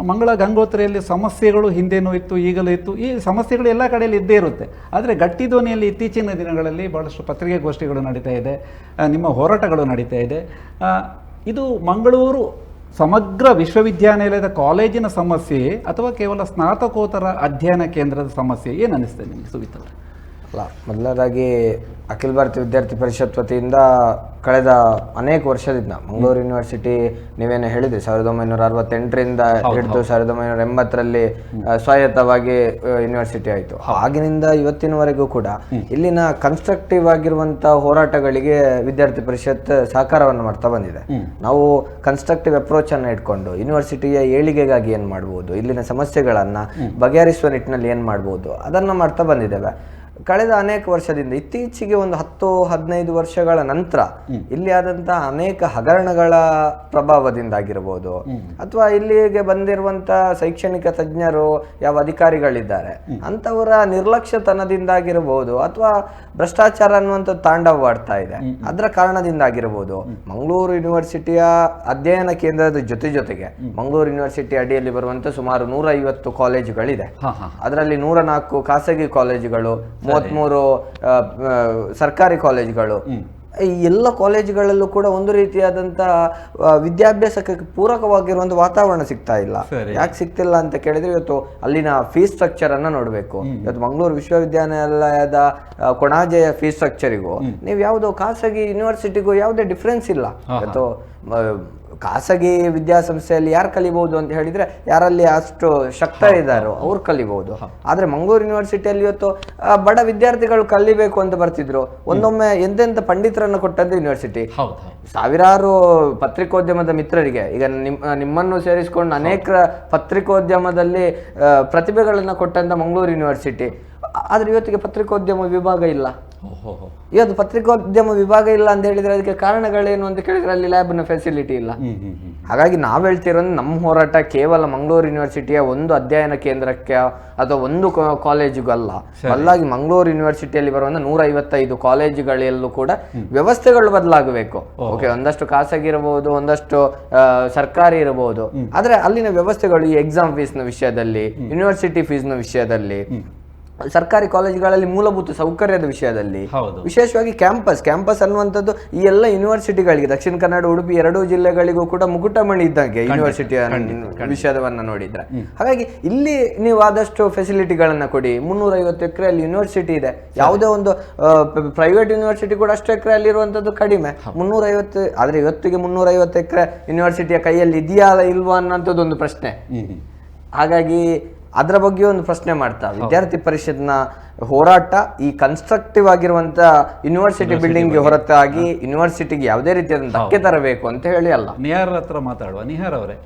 ಮಂಗಳ ಗಂಗೋತ್ರಿಯಲ್ಲಿ ಸಮಸ್ಯೆಗಳು ಹಿಂದೆನೂ ಇತ್ತು, ಈಗಲೂ ಇತ್ತು. ಈ ಸಮಸ್ಯೆಗಳು ಎಲ್ಲ ಕಡೆಯಲ್ಲಿ ಇದ್ದೇ ಇರುತ್ತೆ. ಆದರೆ ಗಟ್ಟಿ ಧ್ವನಿಯಲ್ಲಿ ಇತ್ತೀಚಿನ ದಿನಗಳಲ್ಲಿ ಭಾಳಷ್ಟು ಪತ್ರಿಕಾಗೋಷ್ಠಿಗಳು ನಡೀತಾ ಇದೆ, ನಿಮ್ಮ ಹೋರಾಟಗಳು ನಡೀತಾ ಇದೆ. ಇದು ಮಂಗಳೂರು ಸಮಗ್ರ ವಿಶ್ವವಿದ್ಯಾನಿಲಯದ ಕಾಲೇಜಿನ ಸಮಸ್ಯೆ ಅಥವಾ ಕೇವಲ ಸ್ನಾತಕೋತ್ತರ ಅಧ್ಯಯನ ಕೇಂದ್ರದ ಸಮಸ್ಯೆ? ಏನು ಅನ್ನಿಸ್ತದೆ ನಿಮಗೆ ಸುವಿತ್ ಅವರೇ? ಅಲ್ಲ, ಮೊದಲನೇದಾಗಿ ಅಖಿಲ ಭಾರತೀಯ ವಿದ್ಯಾರ್ಥಿ ಪರಿಷತ್ ವತಿಯಿಂದ ಕಳೆದ ಅನೇಕ ವರ್ಷದಿಂದ ಮಂಗಳೂರು ಯೂನಿವರ್ಸಿಟಿ, ನೀವೇನು ಹೇಳಿದ್ರಿ 1968ರಿಂದ ಹಿಡಿದು 1980ರಲ್ಲಿ ಸ್ವಾಯತ್ತವಾಗಿ ಯೂನಿವರ್ಸಿಟಿ ಆಯಿತು. ಆಗಿನಿಂದ ಇವತ್ತಿನವರೆಗೂ ಕೂಡ ಇಲ್ಲಿನ ಕನ್ಸ್ಟ್ರಕ್ಟಿವ್ ಆಗಿರುವಂಥ ಹೋರಾಟಗಳಿಗೆ ವಿದ್ಯಾರ್ಥಿ ಪರಿಷತ್ ಸಹಕಾರವನ್ನು ಮಾಡ್ತಾ ಬಂದಿದೆ. ನಾವು ಕನ್ಸ್ಟ್ರಕ್ಟಿವ್ ಅಪ್ರೋಚ್ ಅನ್ನು ಇಟ್ಕೊಂಡು ಯೂನಿವರ್ಸಿಟಿಯ ಏಳಿಗೆಗಾಗಿ ಏನು ಮಾಡ್ಬೋದು, ಇಲ್ಲಿನ ಸಮಸ್ಯೆಗಳನ್ನು ಬಗೆಹರಿಸುವ ನಿಟ್ಟಿನಲ್ಲಿ ಏನು ಮಾಡ್ಬೋದು ಅದನ್ನು ಮಾಡ್ತಾ ಬಂದಿದ್ದೇವೆ. ಕಳೆದ ಅನೇಕ ವರ್ಷದಿಂದ ಇತ್ತೀಚೆಗೆ ಒಂದು 10-15 ವರ್ಷಗಳ ನಂತರ ಇಲ್ಲಿ ಆದಂತಹ ಅನೇಕ ಹಗರಣಗಳ ಪ್ರಭಾವದಿಂದಾಗಿರ್ಬೋದು, ಅಥವಾ ಇಲ್ಲಿಗೆ ಬಂದಿರುವಂತ ಶೈಕ್ಷಣಿಕ ತಜ್ಞರು ಯಾವ ಅಧಿಕಾರಿಗಳಿದ್ದಾರೆ ಅಂತವರ ನಿರ್ಲಕ್ಷ್ಯತನದಿಂದಾಗಿರ್ಬೋದು, ಅಥವಾ ಭ್ರಷ್ಟಾಚಾರ ಅನ್ನುವಂಥದ್ದು ತಾಂಡವವಾಡ್ತಾ ಇದೆ, ಅದರ ಕಾರಣದಿಂದಾಗಿರ್ಬೋದು ಮಂಗಳೂರು ಯೂನಿವರ್ಸಿಟಿಯ ಅಧ್ಯಯನ ಕೇಂದ್ರದ ಜೊತೆಗೆ ಮಂಗಳೂರು ಯೂನಿವರ್ಸಿಟಿ ಅಡಿಯಲ್ಲಿ ಬರುವಂತ ಸುಮಾರು 150 ಕಾಲೇಜುಗಳಿದೆ. ಅದರಲ್ಲಿ 104 ಖಾಸಗಿ ಕಾಲೇಜುಗಳು, 33 ಸರ್ಕಾರಿ ಕಾಲೇಜುಗಳು. ಈ ಎಲ್ಲ ಕಾಲೇಜುಗಳಲ್ಲೂ ಕೂಡ ಒಂದು ರೀತಿಯಾದಂಥ ವಿದ್ಯಾಭ್ಯಾಸಕ್ಕೆ ಪೂರಕವಾಗಿರುವಂಥ ವಾತಾವರಣ ಸಿಗ್ತಾ ಇಲ್ಲ. ಯಾಕೆ ಸಿಗ್ತಿಲ್ಲ ಅಂತ ಕೇಳಿದ್ರೆ, ಇವತ್ತು ಅಲ್ಲಿನ ಫೀಸ್ ಸ್ಟ್ರಕ್ಚರ್ ಅನ್ನ ನೋಡಬೇಕು. ಇವತ್ತು ಮಂಗಳೂರು ವಿಶ್ವವಿದ್ಯಾನಿಲಯದ ಕೊಣಾಜೆಯ ಫೀಸ್ ಸ್ಟ್ರಕ್ಚರಿಗೂ ನೀವು ಯಾವುದೋ ಖಾಸಗಿ ಯೂನಿವರ್ಸಿಟಿಗೂ ಯಾವುದೇ ಡಿಫ್ರೆನ್ಸ್ ಇಲ್ಲ. ಇವತ್ತು ಖಾಸಗಿ ವಿದ್ಯಾಸಂಸ್ಥೆಯಲ್ಲಿ ಯಾರು ಕಲಿಬಹುದು ಅಂತ ಹೇಳಿದ್ರೆ, ಯಾರಲ್ಲಿ ಅಷ್ಟು ಶಕ್ತ ಇದ್ದಾರೋ ಅವ್ರು ಕಲಿಬಹುದು. ಆದ್ರೆ ಮಂಗಳೂರು ಯೂನಿವರ್ಸಿಟಿಯಲ್ಲಿ ಇವತ್ತು ಬಡ ವಿದ್ಯಾರ್ಥಿಗಳು ಕಲಿಬೇಕು ಅಂತ ಬರ್ತಿದ್ರು. ಒಂದೊಮ್ಮೆ ಎಂತೆಂತ ಪಂಡಿತರನ್ನು ಕೊಟ್ಟದ್ದು ಯೂನಿವರ್ಸಿಟಿ. ಸಾವಿರಾರು ಪತ್ರಿಕೋದ್ಯಮದ ಮಿತ್ರರಿಗೆ, ಈಗ ನಿಮ್ಮನ್ನು ಸೇರಿಸಿಕೊಂಡು ಅನೇಕ ಪತ್ರಿಕೋದ್ಯಮದಲ್ಲಿ ಪ್ರತಿಭೆಗಳನ್ನ ಕೊಟ್ಟಂತ ಮಂಗಳೂರು ಯೂನಿವರ್ಸಿಟಿ. ಆದ್ರೆ ಇವತ್ತಿಗೆ ಪತ್ರಿಕೋದ್ಯಮ ವಿಭಾಗ ಇಲ್ಲ. ಇವತ್ತು ಪತ್ರಿಕೋದ್ಯಮ ವಿಭಾಗ ಇಲ್ಲ ಅಂತ ಹೇಳಿದ್ರೆ ಅದಕ್ಕೆ ಕಾರಣಗಳೇನು ಅಂತ ಕೇಳಿದ್ರೆ ಅಲ್ಲಿ ಲ್ಯಾಬ್ನ ಫೆಸಿಲಿಟಿ ಇಲ್ಲ. ಹಾಗಾಗಿ ನಾವ್ ಹೇಳ್ತಿರೋದು, ನಮ್ಮ ಹೋರಾಟ ಕೇವಲ ಮಂಗಳೂರು ಯೂನಿವರ್ಸಿಟಿಯ ಒಂದು ಅಧ್ಯಯನ ಕೇಂದ್ರಕ್ಕೆ ಅಥವಾ ಒಂದು ಕಾಲೇಜಿಗೂ ಅಲ್ಲ, ಬದಲಾಗಿ ಮಂಗಳೂರು ಯೂನಿವರ್ಸಿಟಿಯಲ್ಲಿ ಬರುವಂತ 155 ಕಾಲೇಜುಗಳಲ್ಲೂ ಕೂಡ ವ್ಯವಸ್ಥೆಗಳು ಬದಲಾಗಬೇಕು. ಓಕೆ, ಒಂದಷ್ಟು ಖಾಸಗಿ ಇರಬಹುದು, ಒಂದಷ್ಟು ಸರ್ಕಾರಿ ಇರಬಹುದು, ಆದ್ರೆ ಅಲ್ಲಿನ ವ್ಯವಸ್ಥೆಗಳು, ಈ ಎಕ್ಸಾಮ್ ಫೀಸ್ನ ವಿಷಯದಲ್ಲಿ, ಯೂನಿವರ್ಸಿಟಿ ಫೀಸ್ನ ವಿಷಯದಲ್ಲಿ, ಸರ್ಕಾರಿ ಕಾಲೇಜುಗಳಲ್ಲಿ ಮೂಲಭೂತ ಸೌಕರ್ಯದ ವಿಷಯದಲ್ಲಿ, ವಿಶೇಷವಾಗಿ ಕ್ಯಾಂಪಸ್ ಅನ್ನುವಂಥದ್ದು ಈ ಎಲ್ಲ ಯೂನಿವರ್ಸಿಟಿಗಳಿಗೆ, ದಕ್ಷಿಣ ಕನ್ನಡ, ಉಡುಪಿ 2 ಜಿಲ್ಲೆಗಳಿಗೂ ಕೂಡ ಮುಕುಟಮಣಿ ಇದ್ದಂಗೆ ಯೂನಿವರ್ಸಿಟಿಯ ವಿಷಯವನ್ನ ನೋಡಿದ್ರೆ. ಹಾಗಾಗಿ ಇಲ್ಲಿ ನೀವು ಆದಷ್ಟು ಫೆಸಿಲಿಟಿಗಳನ್ನ ಕೊಡಿ. 350 ಎಕರೆಯಲ್ಲಿ ಯೂನಿವರ್ಸಿಟಿ ಇದೆ. ಯಾವುದೇ ಒಂದು ಪ್ರೈವೇಟ್ ಯೂನಿವರ್ಸಿಟಿ ಕೂಡ ಅಷ್ಟು ಎಕರೆ ಅಲ್ಲಿ ಇರುವಂತದ್ದು ಕಡಿಮೆ, 350. ಆದ್ರೆ ಇವತ್ತಿಗೆ 350 ಎಕರೆ ಯೂನಿವರ್ಸಿಟಿಯ ಕೈಯಲ್ಲಿ ಇದೆಯಾ ಇಲ್ವಾ ಅನ್ನೋಂಥದ್ದು ಒಂದು ಪ್ರಶ್ನೆ. ಹಾಗಾಗಿ ಅದರ ಬಗ್ಗೆ ಒಂದು ಪ್ರಶ್ನೆ ಮಾಡ್ತಾ ವಿದ್ಯಾರ್ಥಿ ಪರಿಷತ್ನ ಹೋರಾಟ ಈ ಕನ್ಸ್ಟ್ರಕ್ಟಿವ್ ಆಗಿರುವಂತ ಯೂನಿವರ್ಸಿಟಿ ಬಿಲ್ಡಿಂಗ್ ಹೊರತಾಗಿ ಯೂನಿವರ್ಸಿಟಿಗೆ ಯಾವುದೇ ರೀತಿಯಾದ ಧಕ್ಕೆ ತರಬೇಕು ಅಂತ ಹೇಳಿ ಅಲ್ಲ. ನಿಹಾರ್ ಹತ್ರ ಮಾತಾಡುವ. ನಿಹಾರ್ ಅವರೇ,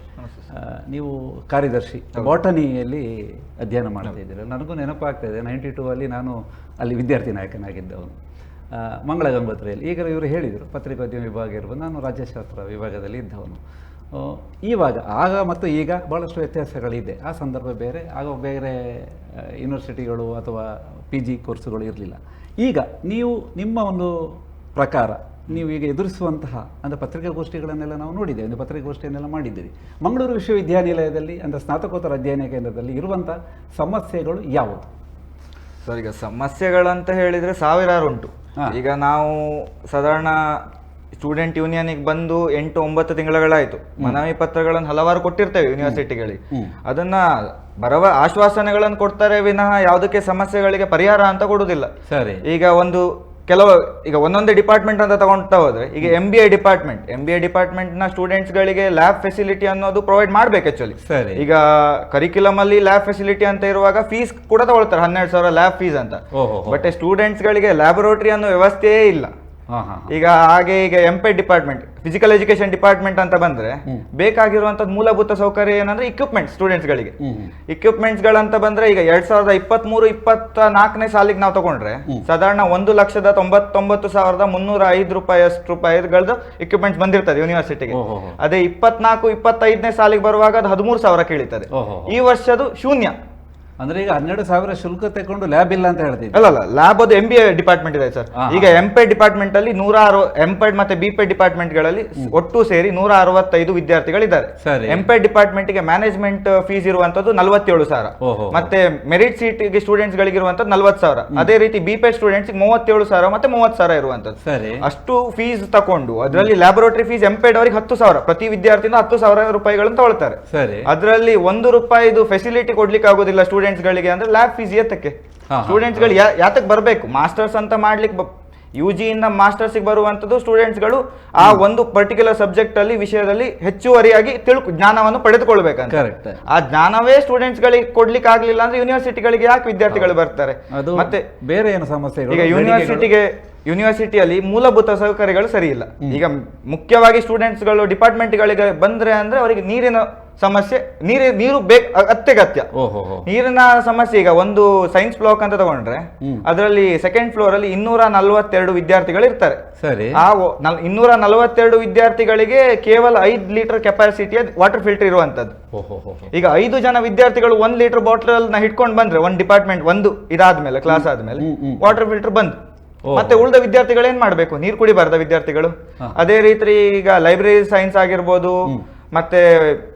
ನೀವು ಕಾರ್ಯದರ್ಶಿ ಬಾಟನಿಯಲ್ಲಿ ಅಧ್ಯಯನ ಮಾಡ್ತಾ ಇದ್ದೀರಿ. ನನಗೂ ನೆನಪಾಗ್ತಾ ಇದೆ, 92 ಅಲ್ಲಿ ನಾನು ಅಲ್ಲಿ ವಿದ್ಯಾರ್ಥಿ ನಾಯಕನಾಗಿದ್ದವನು ಮಂಗಳ ಗಂಗೋತ್ರಿಯಲ್ಲಿ. ಈಗ ಇವರು ಹೇಳಿದರು ಪತ್ರಿಕೋದ್ಯಮ ವಿಭಾಗ ಇರ್ಬೋದು, ನಾನು ರಾಜ್ಯಶಾಸ್ತ್ರ ವಿಭಾಗದಲ್ಲಿ ಇದ್ದವನು. ಇವಾಗ ಆಗ ಮತ್ತು ಈಗ ಭಾಳಷ್ಟು ವ್ಯತ್ಯಾಸಗಳಿದೆ. ಆ ಸಂದರ್ಭ ಬೇರೆ, ಆಗ ಬೇರೆ ಯೂನಿವರ್ಸಿಟಿಗಳು ಅಥವಾ PG ಕೋರ್ಸುಗಳು ಇರಲಿಲ್ಲ. ಈಗ ನೀವು ನಿಮ್ಮ ಒಂದು ಪ್ರಕಾರ ನೀವು ಈಗ ಎದುರಿಸುವಂತಹ ಅಂದರೆ ಪತ್ರಿಕಾಗೋಷ್ಠಿಗಳನ್ನೆಲ್ಲ ನಾವು ನೋಡಿದ್ದೇವೆ, ಒಂದು ಪತ್ರಿಕಾಗೋಷ್ಠಿಯನ್ನೆಲ್ಲ ಮಾಡಿದ್ದೀರಿ. ಮಂಗಳೂರು ವಿಶ್ವವಿದ್ಯಾನಿಲಯದಲ್ಲಿ ಅಂದರೆ ಸ್ನಾತಕೋತ್ತರ ಅಧ್ಯಯನ ಕೇಂದ್ರದಲ್ಲಿ ಇರುವಂಥ ಸಮಸ್ಯೆಗಳು ಯಾವುದು? ಸರ್, ಈಗ ಸಮಸ್ಯೆಗಳಂತ ಹೇಳಿದರೆ ಸಾವಿರಾರು ಉಂಟು. ಈಗ ನಾವು ಸಾಧಾರಣ ಸ್ಟೂಡೆಂಟ್ ಯೂನಿಯನ್ಗೆ ಬಂದು 8-9 ತಿಂಗಳುಗಳಾಯ್ತು. ಮನವಿ ಪತ್ರಗಳನ್ನು ಹಲವಾರು ಕೊಟ್ಟಿರ್ತೇವೆ ಯೂನಿವರ್ಸಿಟಿಗಳಿಗೆ. ಅದನ್ನ ಆಶ್ವಾಸನೆಗಳನ್ನು ಕೊಡ್ತಾರೆ ವಿನಃ ಯಾವುದಕ್ಕೆ ಸಮಸ್ಯೆಗಳಿಗೆ ಪರಿಹಾರ ಅಂತ ಕೊಡುವುದಿಲ್ಲ. ಸರಿ, ಈಗ ಈಗ ಒಂದೊಂದೇ ಡಿಪಾರ್ಟ್ಮೆಂಟ್ ಅಂತ ತಗೊಂಡ್ತಾ ಹೋದ್ರೆ, ಈಗ MBA ಡಿಪಾರ್ಟ್ಮೆಂಟ್ ನ ಸ್ಟೂಡೆಂಟ್ಸ್ ಗಳಿಗೆ ಲ್ಯಾಬ್ ಫೆಸಿಲಿಟಿ ಅನ್ನೋದು ಪ್ರೊವೈಡ್ ಮಾಡ್ಬೇಕು ಆಕ್ಚುಲಿ. ಈಗ ಕರಿಕ್ಯುಲಮ್ ಅಲ್ಲಿ ಲ್ಯಾಬ್ ಫೆಸಿಲಿಟಿ ಅಂತ ಇರುವಾಗ ಫೀಸ್ ಕೂಡ ತಗೊಳ್ತಾರೆ, 12,000 ಲ್ಯಾಬ್ ಫೀಸ್ ಅಂತ. ಬಟ್ ಸ್ಟೂಡೆಂಟ್ಸ್ ಗಳಿಗೆ ಲ್ಯಾಬೊರೇಟರಿ ಅನ್ನೋ ವ್ಯವಸ್ಥೆಯೇ ಇಲ್ಲ. ಈಗ ಹಾಗೆ ಈಗ MPED department, physical education department ಅಂತ ಬಂದ್ರೆ ಬೇಕಾಗಿರುವಂತದ್ದು ಮೂಲಭೂತ ಸೌಕರ್ಯ ಏನಂದ್ರೆ ಇಕ್ವಿಪ್ಮೆಂಟ್. ಸ್ಟೂಡೆಂಟ್ಸ್ ಗಳಿಗೆ ಇಕ್ವಿಪ್ಮೆಂಟ್ಸ್ ಗಳಂತ ಬಂದ್ರೆ ಈಗ 2023-24ನೇ ಸಾಲಿಗೆ ನಾವು ತಗೊಂಡ್ರೆ ಸಾಧಾರಣ 1,99,305 ರೂಪಾಯಿಗಳದ್ದು ಇಕ್ವಿಪ್ಮೆಂಟ್ಸ್ ಬಂದಿರ್ತದೆ ಯೂನಿವರ್ಸಿಟಿಗೆ. ಅದೇ 24-25ನೇ ಸಾಲಿಗೆ ಬರುವಾಗ ಅದು 13,000 ಕೇಳಿತದೆ. ಈ ವರ್ಷದು ಶೂನ್ಯ. ಅಂದ್ರೆ ಈಗ 12,000 ಶುಲ್ಕ ತಗೊಂಡು ಲ್ಯಾಬ್ ಇಲ್ಲ ಅಂತ ಹೇಳ್ತೀವಿ. ಅಲ್ಲ ಲ್ಯಾಬ್ ಅದು MBA ಡಿಪಾರ್ಟ್ಮೆಂಟ್ ಇದೆ ಸರ್. ಈಗ ಎಂಪೆಡ್ ಡಿಪಾರ್ಟ್ಮೆಂಟ್ ಅಲ್ಲಿ ಎಂಪೆಡ್ ಮತ್ತೆ ಬಿಪೆಡ್ ಡಿಪಾರ್ಟ್ಮೆಂಟ್ ಗಳಲ್ಲಿ ಒಟ್ಟು ಸೇರಿ 165 ವಿದ್ಯಾರ್ಥಿಗಳಿದ್ದಾರೆ. ಎಂಪೆಡ್ ಡಿಪಾರ್ಟ್ಮೆಂಟ್ ಗೆ ಮ್ಯಾನೇಜ್ಮೆಂಟ್ ಫೀಸ್ ಇರುವಂತದ್ದು 47,000, ಮತ್ತೆ ಮೆರಿಟ್ ಸೀಟ್ ಗೆ ಸ್ಟೂಡೆಂಟ್ಸ್ ಗಳಿಗೆ ಇರುವಂತದ್ದು 40,000. ಅದೇ ರೀತಿ ಬಿಪೆಡ್ ಸ್ಟೂಡೆಂಟ್ಸ್ 37,000 ಮತ್ತೆ 30,000 ಇರುವಂತದ್ದು. ಅಷ್ಟು ಫೀಸ್ ತಕೊಂಡು ಅದರಲ್ಲಿ ಲ್ಯಾಬೊರೇಟರಿ ಫೀಸ್ ಎಂಪೆಡ್ ಅವರಿಗೆ 10,000, ಪ್ರತಿ ವಿದ್ಯಾರ್ಥಿನ 10,000 ರೂಪಾಯಿಗಳನ್ನು ತಗೊಳ್ತಾರೆ. ಅದರಲ್ಲಿ ₹1 ಫೆಸಿಲಿಟಿ ಕೊಡ್ಲಿಕ್ಕೆ ಆಗೋದಿಲ್ಲ ಸ್ಟೂಡೆಂಟ್ಸ್ ಗಳಿಗೆ ಅಂದ್ರೆ ಲ್ಯಾಬ್ ಫೀಸ್ ಏತಕ್ಕೆ? ಸ್ಟೂಡೆಂಟ್ಸ್ ಗಳು ಯಾತಕ್ಕೆ ಬರಬೇಕು? ಮಾಸ್ಟರ್ಸ್ ಅಂತ ಮಾಡ್ಲಿಕ್ಕೆ UG ಇಂದ ಮಾಸ್ಟರ್ಸ್ ಬರುವಂತದ್ದು ಸ್ಟೂಡೆಂಟ್ಸ್ ಗಳು ಆ ಒಂದು ಪರ್ಟಿಕ್ಯುಲರ್ ಸಬ್ಜೆಕ್ಟ್ ಅಲ್ಲಿ ವಿಷಯದಲ್ಲಿ ಹೆಚ್ಚುವರಿಯಾಗಿ ಜ್ಞಾನವನ್ನು ಪಡೆದುಕೊಳ್ಬೇಕಂತ. ಆ ಜ್ಞಾನವೇ ಸ್ಟೂಡೆಂಟ್ಸ್ ಗಳಿಗೆ ಕೊಡ್ಲಿಕ್ಕೆ ಆಗ್ಲಿಲ್ಲ ಅಂದ್ರೆ ಯೂನಿವರ್ಸಿಟಿಗಳಿಗೆ ಯಾಕೆ ವಿದ್ಯಾರ್ಥಿಗಳು ಬರ್ತಾರೆ? ಮತ್ತೆ ಬೇರೆ ಏನು ಸಮಸ್ಯೆ? ಈಗ ಯೂನಿವರ್ಸಿಟಿಯಲ್ಲಿ ಮೂಲಭೂತ ಸೌಕರ್ಯಗಳು ಸರಿ ಇಲ್ಲ. ಈಗ ಮುಖ್ಯವಾಗಿ ಸ್ಟೂಡೆಂಟ್ಸ್ ಗಳು ಡಿಪಾರ್ಟ್ಮೆಂಟ್ ಗಳಿಗೆ ಬಂದ್ರೆ ಅಂದ್ರೆ ಅವರಿಗೆ ನೀರಿನ ಸಮಸ್ಯೆ, ನೀರು ಅತ್ಯಗತ್ಯ. ನೀರಿನ ಸಮಸ್ಯೆ ಈಗ ಒಂದು ಸೈನ್ಸ್ ಬ್ಲಾಕ್ ಅಂತ ತಗೊಂಡ್ರೆ ಅದರಲ್ಲಿ ಸೆಕೆಂಡ್ ಫ್ಲೋರ್ ಅಲ್ಲಿ 242 ವಿದ್ಯಾರ್ಥಿಗಳು ಇರ್ತಾರೆ. ಆ 242 ವಿದ್ಯಾರ್ಥಿಗಳಿಗೆ ಕೇವಲ 5 ಲೀಟರ್ ಕೆಪಾಸಿಟಿಯ ವಾಟರ್ ಫಿಲ್ಟರ್ ಇರುವಂತದ್ದು. ಈಗ 5 ಜನ ವಿದ್ಯಾರ್ಥಿಗಳು 1 ಲೀಟರ್ ಬಾಟಲ್ ನ ಹಿಡ್ಕೊಂಡು ಬಂದ್ರೆ ಒಂದು ಡಿಪಾರ್ಟ್ಮೆಂಟ್ ಒಂದು ಇದಾದ್ಮೇಲೆ ಕ್ಲಾಸ್ ಆದ್ಮೇಲೆ ವಾಟರ್ ಫಿಲ್ಟರ್ ಬಂದ್, ಮತ್ತೆ ಉಳಿದ ವಿದ್ಯಾರ್ಥಿಗಳು ಏನ್ ಮಾಡ್ಬೇಕು? ನೀರು ಕುಡಿಬಾರ್ದ ವಿದ್ಯಾರ್ಥಿಗಳು? ಅದೇ ರೀತಿ ಈಗ ಲೈಬ್ರರಿ ಸೈನ್ಸ್ ಆಗಿರ್ಬೋದು, ಮತ್ತೆ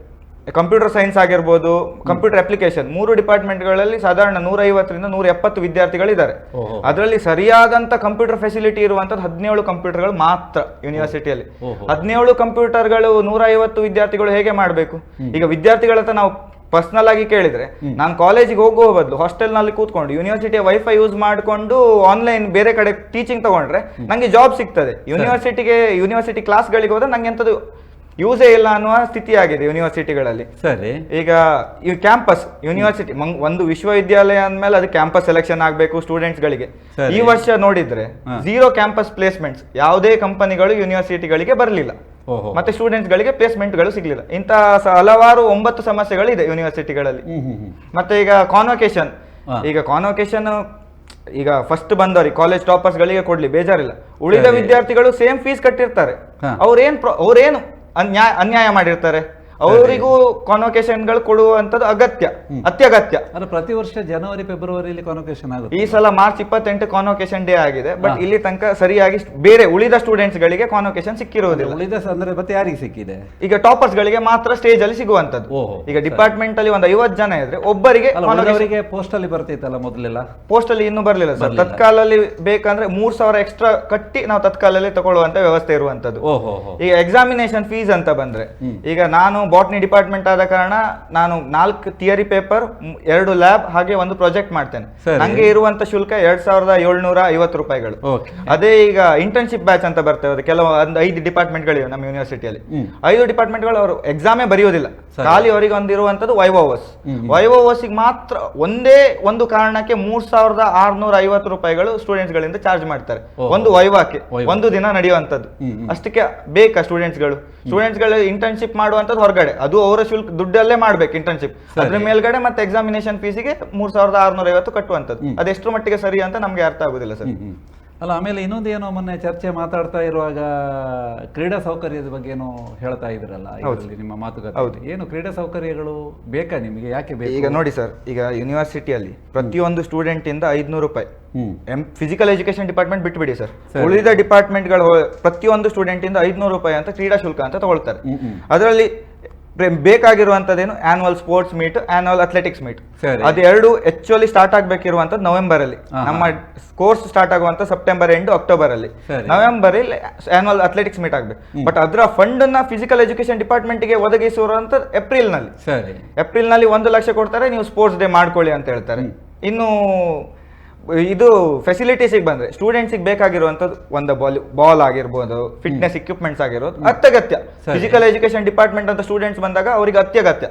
ಕಂಪ್ಯೂಟರ್ ಸೈನ್ಸ್ ಆಗಿರ್ಬೋದು, ಕಂಪ್ಯೂಟರ್ ಅಪ್ಲಿಕೇಶನ್, 3 ಡಿಪಾರ್ಟ್ಮೆಂಟ್ಗಳಲ್ಲಿ ಸಾಧಾರಣ 150ರಿಂದ 170 ವಿದ್ಯಾರ್ಥಿಗಳಿದ್ದಾರೆ. ಅದರಲ್ಲಿ ಸರಿಯಾದಂತ ಕಂಪ್ಯೂಟರ್ ಫೆಸಿಲಿಟಿ ಇರುವಂತದ್ದು 17 ಕಂಪ್ಯೂಟರ್ಗಳು ಮಾತ್ರ ಯೂನಿವರ್ಸಿಟಿಯಲ್ಲಿ. 17 ಕಂಪ್ಯೂಟರ್ಗಳು 150 ವಿದ್ಯಾರ್ಥಿಗಳು ಹೇಗೆ ಮಾಡಬೇಕು? ಈಗ ವಿದ್ಯಾರ್ಥಿಗಳ ಹತ್ರ ನಾವು ಪರ್ಸನಲ್ ಆಗಿ ಕೇಳಿದ್ರೆ, ನಾನು ಕಾಲೇಜಿಗೆ ಹೋಗುವ ಬದಲು ಹಾಸ್ಟೆಲ್ ನಲ್ಲಿ ಕೂತ್ಕೊಂಡು ಯೂನಿವರ್ಸಿಟಿಯ ವೈಫೈ ಯೂಸ್ ಮಾಡಿಕೊಂಡು ಆನ್ಲೈನ್ ಬೇರೆ ಕಡೆ ಟೀಚಿಂಗ್ ತಗೊಂಡ್ರೆ ನಂಗೆ ಜಾಬ್ ಸಿಗ್ತದೆ. ಯೂನಿವರ್ಸಿಟಿ ಕ್ಲಾಸ್ಗಳಿಗೆ ಹೋದ್ರೆ ನಂಗೆ ಎಂತದ್ದು ಯೂಸೇ ಇಲ್ಲ ಅನ್ನುವ ಸ್ಥಿತಿ ಆಗಿದೆ ಯೂನಿವರ್ಸಿಟಿಗಳಲ್ಲಿ. ಈಗ ಈ ಕ್ಯಾಂಪಸ್ ಯೂನಿವರ್ಸಿಟಿ ಒಂದು ವಿಶ್ವವಿದ್ಯಾಲಯ ಅಂದ್ಮೇಲೆ ಅದು ಕ್ಯಾಂಪಸ್ ಸೆಲೆಕ್ಷನ್ ಆಗಬೇಕು ಸ್ಟೂಡೆಂಟ್ಸ್ ಗಳಿಗೆ. ಈ ವರ್ಷ ನೋಡಿದ್ರೆ 0 ಕ್ಯಾಂಪಸ್ ಪ್ಲೇಸ್ಮೆಂಟ್ಸ್, ಯಾವುದೇ ಕಂಪನಿಗಳು ಯೂನಿವರ್ಸಿಟಿಗಳಿಗೆ ಬರಲಿಲ್ಲ, ಮತ್ತೆ ಸ್ಟೂಡೆಂಟ್ಸ್ ಗಳಿಗೆ ಪ್ಲೇಸ್ಮೆಂಟ್ ಗಳು ಸಿಗ್ಲಿಲ್ಲ. ಇಂತಹ ಹಲವಾರು 9 ಸಮಸ್ಯೆಗಳು ಇದೆ ಯೂನಿವರ್ಸಿಟಿಗಳಲ್ಲಿ. ಮತ್ತೆ ಈಗ ಕಾನ್ವೊಕೇಶನ್, ಈಗ ಫಸ್ಟ್ ಬಂದವರಿಗೆ ಕಾಲೇಜ್ ಟಾಪರ್ಸ್ ಗಳಿಗೆ ಕೊಡ್ಲಿ ಬೇಜಾರಿಲ್ಲ, ಉಳಿದ ವಿದ್ಯಾರ್ಥಿಗಳು ಸೇಮ್ ಫೀಸ್ ಕಟ್ಟಿರ್ತಾರೆ. ಅವ್ರೇನು ಅನ್ಯಾಯ ಮಾಡಿರ್ತಾರೆ? ಅವರಿಗೂ ಕಾನ್ವೊಕೇಶನ್ಗಳು ಕೊಡುವಂತದ್ದು ಅತ್ಯಗತ್ಯ. ಪ್ರತಿ ವರ್ಷ ಜನವರಿ ಫೆಬ್ರವರಿಯಲ್ಲಿ ಕಾನ್ವೊಕೇಶನ್ ಆಗುತ್ತೆ. ಈ ಸಲ ಮಾರ್ಚ್ 28 ಕಾನ್ವೊಕೇಶನ್ ಡೇ ಆಗಿದೆ. ಬಟ್ ಇಲ್ಲಿ ತನಕ ಸರಿಯಾಗಿ ಬೇರೆ ಉಳಿದ ಸ್ಟೂಡೆಂಟ್ಸ್ ಗಳಿಗೆ ಕಾನ್ವೊಕೇಶನ್ ಸಿಕ್ಕಿರುವುದಿಲ್ಲ. ಮತ್ತೆ ಯಾರಿಗೆ ಸಿಕ್ಕಿದೆ? ಈಗ ಟಾಪರ್ಸ್ ಗಳಿಗೆ ಮಾತ್ರ ಸ್ಟೇಜ್ ಅಲ್ಲಿ ಸಿಗುವಂತದ್ದು. ಈಗ ಡಿಪಾರ್ಟ್ಮೆಂಟ್ ಅಲ್ಲಿ ಒಂದು 50 ಜನ ಇದ್ರೆ ಒಬ್ಬರಿಗೆ ಪೋಸ್ಟ್ ಅಲ್ಲಿ ಬರ್ತಿತ್ತಲ್ಲ ಮೊದಲೆಲ್ಲ. ಪೋಸ್ಟ್ ಅಲ್ಲಿ ಇನ್ನೂ ಬರ್ಲಿಲ್ಲ ಸರ್. ತತ್ಕಾಲಲ್ಲಿ ಬೇಕಂದ್ರೆ 3,000 ಎಕ್ಸ್ಟ್ರಾ ಕಟ್ಟಿ ನಾವು ತತ್ಕಾಲಲ್ಲಿ ತಗೊಳ್ಳುವಂತ ವ್ಯವಸ್ಥೆ ಇರುವಂತದ್ದು. ಈಗ ಎಕ್ಸಾಮಿನೇಷನ್ ಫೀಸ್ ಅಂತ ಬಂದ್ರೆ, ಈಗ ನಾನು ಬಾಟ್ನಿ ಡಿಪಾರ್ಟ್ಮೆಂಟ್ ಆದ ಕಾರಣ ನಾನು 4 ಥಿಯರಿ ಪೇಪರ್, 2 ಲ್ಯಾಬ್ ಹಾಗೆ 1 ಪ್ರಾಜೆಕ್ಟ್ ಮಾಡ್ತೇನೆ. ನಂಗೆ ಇರುವಂತ ಶುಲ್ಕ 2,750 ರೂಪಾಯಿಗಳು. ಅದೇ ಈಗ ಇಂಟರ್ನ್ಶಿಪ್ ಬ್ಯಾಚ್ ಅಂತ ಬರ್ತೇವೆ, ಕೆಲವು 5 ಡಿಪಾರ್ಟ್ಮೆಂಟ್ ಗಳಿವೆ ನಮ್ಮ ಯೂನಿವರ್ಸಿಟಿಯಲ್ಲಿ. 5 ಡಿಪಾರ್ಟ್ಮೆಂಟ್ ಗಳು ಅವರು ಎಕ್ಸಾಮೇ ಬರೆಯುವುದಿಲ್ಲ, ಖಾಲಿ ಅವರಿಗೆ ಒಂದಿರುವಂತದ್ದು ವೈವೋವಸ್. ವೈವೋವಸ್ ಮಾತ್ರ ಒಂದೇ ಒಂದು ಕಾರಣಕ್ಕೆ 3,650 ರೂಪಾಯಿಗಳು ಸ್ಟೂಡೆಂಟ್ಸ್ ಗಳಿಂದ ಚಾರ್ಜ್ ಮಾಡ್ತಾರೆ ಒಂದು ವೈವಾಕ್ಕೆ. ಒಂದು ದಿನ ನಡೆಯುವಂತದ್ದು ಅಷ್ಟಕ್ಕೆ ಬೇಕಾ ಸ್ಟೂಡೆಂಟ್ಸ್ ಗಳು ಇಂಟರ್ನ್ಶಿಪ್ ಮಾಡುವಂತದ್ದು ಹೊರಗಡೆ, ಅದು ಅವರ ಶುಲ್ಕ ದುಡ್ಡಲ್ಲೇ ಮಾಡ್ಬೇಕು ಇಂಟರ್ನ್ಶಿಪ್. ಅದ್ರ ಮೇಲ್ಗಡೆ ಮತ್ತೆ ಎಕ್ಸಾಮಿನೇಷನ್ ಫೀಸಿಗೆ 3,650 ಕಟ್ಟುವಂತದ್ದು. ಅದೆಷ್ಟು ಮಟ್ಟಿಗೆ ಸರಿ ಅಂತ ನಮ್ಗೆ ಅರ್ಥ ಆಗುದಿಲ್ಲ ಸರ್. ಅಲ್ಲ, ಆಮೇಲೆ ಇನ್ನೊಂದು ಏನೋ ಮೊನ್ನೆ ಚರ್ಚೆ ಮಾತಾಡ್ತಾ ಇರುವಾಗ ಕ್ರೀಡಾ ಸೌಕರ್ಯದ ಬಗ್ಗೆ ಏನೋ ಹೇಳ್ತಾ ಇದ್ರಲ್ಲ ನಿಮ್ಮ ಮಾತುಕತೆ. ಏನು ಕ್ರೀಡಾ ಸೌಕರ್ಯಗಳು ಬೇಕಾ ನಿಮಗೆ? ಯಾಕೆ ಬೇಕು? ಈಗ ನೋಡಿ ಸರ್, ಈಗ ಯೂನಿವರ್ಸಿಟಿಯಲ್ಲಿ ಪ್ರತಿಯೊಂದು ಸ್ಟೂಡೆಂಟ್ ಇಂದ 500 ರೂಪಾಯಿ ಫಿಸಿಕಲ್ ಎಜುಕೇಶನ್ ಡಿಪಾರ್ಟ್ಮೆಂಟ್ ಬಿಟ್ಬಿಡಿ ಸರ್, ಉಳಿದ ಡಿಪಾರ್ಟ್ಮೆಂಟ್ ಗಳು ಪ್ರತಿಯೊಂದು ಸ್ಟೂಡೆಂಟ್ ಇಂದ 500 ರೂಪಾಯಿ ಅಂತ ಕ್ರೀಡಾ ಶುಲ್ಕ ಅಂತ ತಗೊಳ್ತಾರೆ. ಅದರಲ್ಲಿ ಬೇಕಾಗಿರುವಂತದ್ದೇನು annual sports meet, annual athletics meet. ಅದೆರಡು ಆಕ್ಚುಲಿ ಸ್ಟಾರ್ಟ್ ಆಗ್ಬೇಕಿರುವಂತದ್ದು ನವೆಂಬರ್ ಅಲ್ಲಿ. ನಮ್ಮ ಕೋರ್ಸ್ ಸ್ಟಾರ್ಟ್ ಆಗುವಂತ ಸೆಪ್ಟೆಂಬರ್ ಎಂಡ್ ಅಕ್ಟೋಬರ್ ಅಲ್ಲಿ. ನವೆಂಬರ್ ಅಲ್ಲಿ ಆನ್ಯುವಲ್ ಅಥ್ಲೆಟಿಕ್ಸ್ ಮೀಟ್ ಆಗ್ಬೇಕು. ಬಟ್ ಅದರ ಫಂಡ್ ನ ಫಿಸಿಕಲ್ ಎಜುಕೇಶನ್ ಡಿಪಾರ್ಟ್ಮೆಂಟ್ ಗೆ ಒದಗಿಸುವಂತ ಏಪ್ರಿಲ್ ನಲ್ಲಿ 1 ಲಕ್ಷ ಕೊಡ್ತಾರೆ, ನೀವು ಸ್ಪೋರ್ಟ್ಸ್ ಡೇ ಮಾಡ್ಕೊಳ್ಳಿ ಅಂತ ಹೇಳ್ತಾರೆ. ಇನ್ನು ಇದು ಫೆಸಿಲಿಟೀಸಿಗೆ ಬಂದ್ರೆ ಸ್ಟೂಡೆಂಟ್ಸಿಗೆ ಬೇಕಾಗಿರುವಂತದ್ದು ಒಂದು ಬಾಲ್ ಆಗಿರ್ಬೋದು, ಫಿಟ್ನೆಸ್ ಇಕ್ವಿಪ್ಮೆಂಟ್ಸ್ ಆಗಿರೋದು ಅತ್ಯಗತ್ಯ. ಫಿಸಿಕಲ್ ಎಜುಕೇಶನ್ ಡಿಪಾರ್ಟ್ಮೆಂಟ್ ಅಂತ ಸ್ಟೂಡೆಂಟ್ಸ್ ಬಂದಾಗ ಅವರಿಗೆ ಅತ್ಯಗತ್ಯ.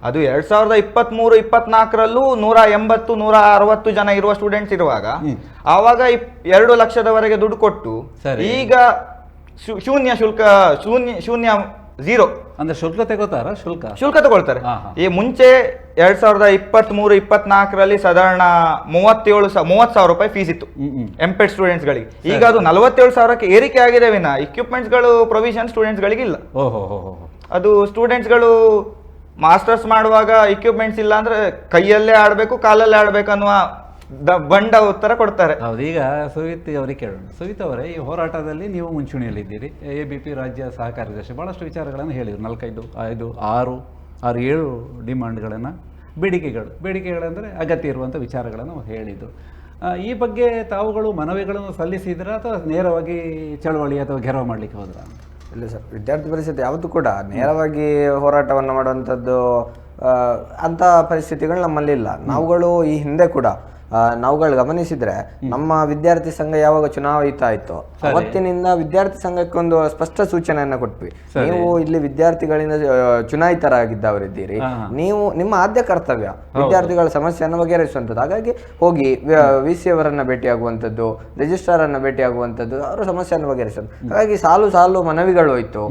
ಅದು 2023-24ರಲ್ಲೂ 180-160 ಜನ ಇರುವ ಸ್ಟೂಡೆಂಟ್ಸ್ ಇರುವಾಗ ಆವಾಗ 2 ಲಕ್ಷದವರೆಗೆ ದುಡ್ಡು ಕೊಟ್ಟು ಈಗ ಶೂನ್ಯ 0 ಅಂದ್ರೆ ಶುಲ್ಕ ತಗೋತಾರ? ಶುಲ್ಕ ತಗೊಳ್ತಾರೆ. ಈ ಮುಂಚೆ 2023-24ರಲ್ಲಿ ಸಾಧಾರಣ 30,000 ರೂಪಾಯಿ ಫೀಸ್ ಇತ್ತು ಎಂಪೆಡ್ ಸ್ಟೂಡೆಂಟ್ಸ್ ಗಳಿಗೆ. ಈಗ ಅದು 47,000ಕ್ಕೆ ಏರಿಕೆ ಆಗಿದೆ ವಿನ ಇಕ್ವಿಪ್ಮೆಂಟ್ಸ್ ಗಳು ಪ್ರೊವಿಷನ್ ಸ್ಟೂಡೆಂಟ್ಸ್ ಗಳಿಗೆ ಇಲ್ಲ. ಅದು ಸ್ಟೂಡೆಂಟ್ಸ್ ಗಳು ಮಾಸ್ಟರ್ಸ್ ಮಾಡುವಾಗ ಇಕ್ವಿಪ್ಮೆಂಟ್ಸ್ ಇಲ್ಲ ಅಂದ್ರೆ ಕೈಯಲ್ಲೇ ಆಡ್ಬೇಕು ಕಾಲಲ್ಲೇ ಆಡ್ಬೇಕು ಅನ್ನುವ ಬಂಡ ಉತ್ತರ ಕೊಡ್ತಾರೆ. ಹೌದು. ಈಗ ಸುವಿತ್ ಅವರಿಗೆ ಕೇಳೋಣ. ಸುವಿತ್ ಅವರೇ, ಈ ಹೋರಾಟದಲ್ಲಿ ನೀವು ಮುಂಚೂಣಿಯಲ್ಲಿದ್ದೀರಿ. ABP ರಾಜ್ಯ ಸಹ ಕಾರ್ಯದರ್ಶಿ ಭಾಳಷ್ಟು ವಿಚಾರಗಳನ್ನು ಹೇಳಿದರು. 4, 5, 6, 7 ಡಿಮಾಂಡ್ಗಳನ್ನು, ಬೇಡಿಕೆಗಳಂದರೆ ಅಗತ್ಯ ಇರುವಂಥ ವಿಚಾರಗಳನ್ನು ಹೇಳಿದರು. ಈ ಬಗ್ಗೆ ತಾವುಗಳು ಮನವಿಗಳನ್ನು ಸಲ್ಲಿಸಿದ್ರಾ ಅಥವಾ ನೇರವಾಗಿ ಚಳವಳಿ ಅಥವಾ ಘೆರಾವ್ ಮಾಡಲಿಕ್ಕೆ ಹೋದ್ರಾ? ಇಲ್ಲ ಸರ್, ವಿದ್ಯಾರ್ಥಿ ಪರಿಷತ್ ಯಾವತ್ತೂ ಕೂಡ ನೇರವಾಗಿ ಹೋರಾಟವನ್ನು ಮಾಡುವಂಥದ್ದು ಅಂಥ ಪರಿಸ್ಥಿತಿಗಳು ನಮ್ಮಲ್ಲಿಲ್ಲ. ನಾವುಗಳು ಈ ಹಿಂದೆ ಕೂಡ ನಾವುಗಳು ಗಮನಿಸಿದ್ರೆ ನಮ್ಮ ವಿದ್ಯಾರ್ಥಿ ಸಂಘ ಯಾವಾಗ ಚುನಾಯಿತ ಆಯ್ತು ಅವತ್ತಿನಿಂದ ವಿದ್ಯಾರ್ಥಿ ಸಂಘಕ್ಕೆ ಒಂದು ಸ್ಪಷ್ಟ ಸೂಚನೆಯನ್ನ ಕೊಟ್ವಿ. ನೀವು ಇಲ್ಲಿ ವಿದ್ಯಾರ್ಥಿಗಳಿಂದ ಚುನಾಯಿತರಾಗಿದ್ದವರಿದ್ದೀರಿ, ನೀವು ನಿಮ್ಮ ಆದ್ಯ ಕರ್ತವ್ಯ ವಿದ್ಯಾರ್ಥಿಗಳ ಸಮಸ್ಯೆಯನ್ನು ಬಗೆಹರಿಸುವಂಥದ್ದು. ಹಾಗಾಗಿ ಹೋಗಿ VC ಅವರನ್ನ ಭೇಟಿಯಾಗುವಂಥದ್ದು, ರಿಜಿಸ್ಟ್ರಾರ್ ಅನ್ನ ಭೇಟಿಯಾಗುವಂಥದ್ದು, ಅವರ ಸಮಸ್ಯೆಯನ್ನು ಬಗೆಹರಿಸೋದು. ಹಾಗಾಗಿ ಸಾಲು ಮನವಿಗಳು ಹೋಯ್ತು.